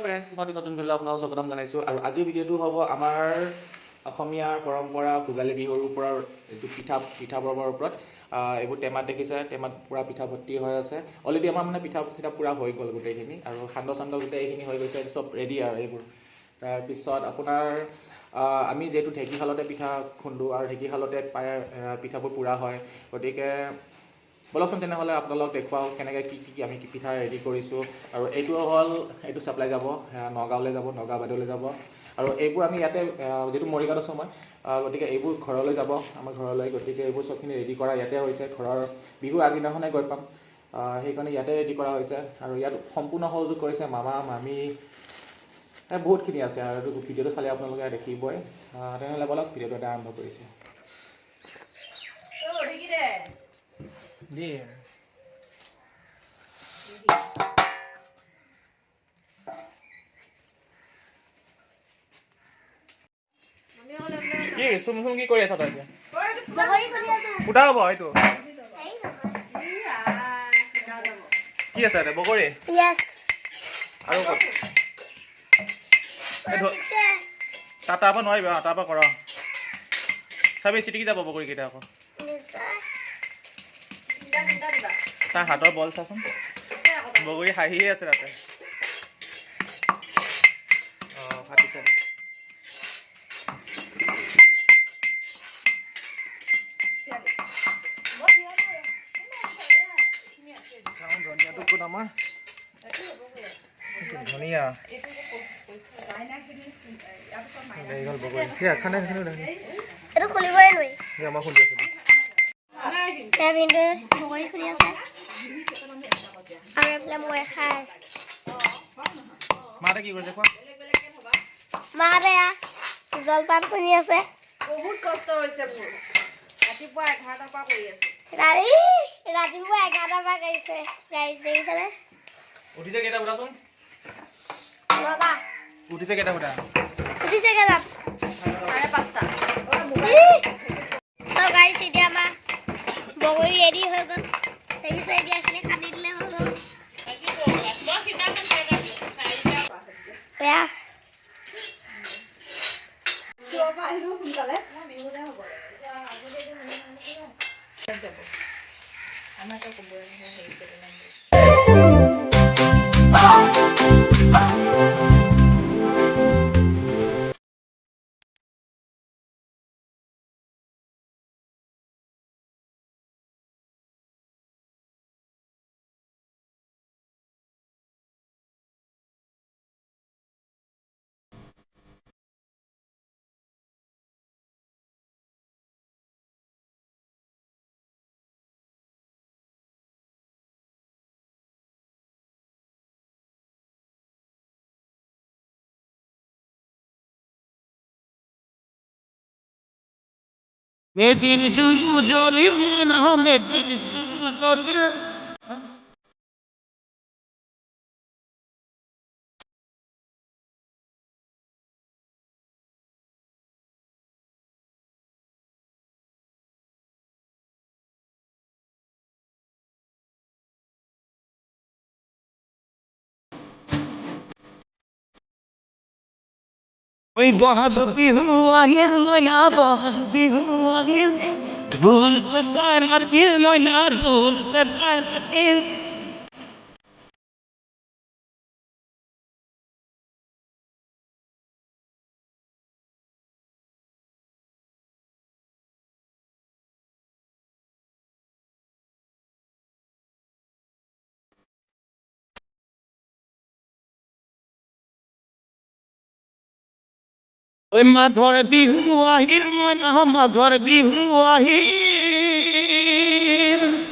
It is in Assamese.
ফ্ৰেণ্ডছ, মই নতুন ভিডিঅ'লৈ আপোনালোকক স্বাগতম জনাইছোঁ। আৰু আজিৰ ভিডিঅ'টো হ'ব আমাৰ অসমীয়াৰ পৰম্পৰা ভোগালী বিহুৰ ওপৰত, এইটো পিঠা পৰ্বৰ ওপৰত। এইবোৰ টেমাত দেখিছে, টেমাত পূৰা পিঠা ভৰ্তি হৈ আছে। অলৰেডি আমাৰ মানে পিঠা পূৰা হৈ গ'ল গোটেইখিনি, আৰু সান্দহ গোটেইখিনি হৈ গৈছে, চব ৰেডি আৰু এইবোৰ। তাৰপিছত আপোনাৰ আমি যিহেতু ঢেঁকীশালতে পিঠা খুন্দোঁ আৰু ঢেঁকীশালতে প্ৰায় পিঠাবোৰ পূৰা হয়, গতিকে বলকচোন তেনেহ'লে আপোনালোকক দেখুৱাওঁ কেনেকৈ কি আমি পিঠা ৰেডি কৰিছোঁ। আৰু এইটো ছাপ্লাই যাব নগাঁৱলৈ যাব, নগাঁও বাইদেউলৈ যাব। আৰু এইবোৰ আমি ইয়াতে যিহেতু মৰিগাঁৱত আছোঁ মই, গতিকে এইবোৰ ঘৰলৈ যাব, আমাৰ ঘৰলৈ। গতিকে এইবোৰ চবখিনি ৰেডি কৰা ইয়াতে হৈছে, ঘৰৰ বিহুৰ আগদিনাখনে গৈ পাম, সেইকাৰণে ইয়াতে ৰেডি কৰা হৈছে। আৰু ইয়াত সম্পূৰ্ণ সহযোগ কৰিছে মামা মামী, বহুতখিনি আছে। আৰু ভিডিঅ'টো চালে আপোনালোকে দেখিবই। তেনেহ'লে বলক ভিডিঅ'টো এটা আৰম্ভ কৰিছোঁ। কি চুম কি কৰি আছা তই এতিয়া? ফুটা হ'ব এইটো কি আছে এতিয়া? বগৰী আৰু তাৰ পৰা নোৱাৰিবা, তাৰ পৰা কৰা চাবি চিটিকি যাব বগৰীকেইটা। আকৌ তাৰ হাতৰ বল চাচোন, বগৰী হাঁহিয়ে আছে তাতে। ফাটিছে। ধনিয়াটো ক'ত আমাৰ? ধনিয়া বগৰী খানে এইটো খুলিবই নোৱাৰি। আমাৰ খুলি আছে বগৰী খুলি আছে, আৰু এইফালে মই খাই মাহঁতে কি কৰিছে কোৱা? মাহঁতে জলপান খুলি আছে। বহুত কষ্ট হৈছে মোৰ, ৰাতিপুৱা 11টাৰ পৰা কৰি আছো। ৰাতিপুৱা 11টাৰ পৰা কৰিছে। গাড়ী দেখিছেনে? উঠিছে কেইটা উঠাচোন? উঠিছে কেইটা উঠা? উঠিছে কেইটাত? 5:30। গাড়ী এতিয়া আমাৰ বগৰী ৰেডি হৈ গ'ল। দেখিছে, এতিয়া এইখিনি খান্দি দিলে হৈ গ'ল। We want to be who I am, like I want to be who I am. The rules that I feel like not rules that I feel. I'm not gonna be who I am, I'm not gonna be who I am.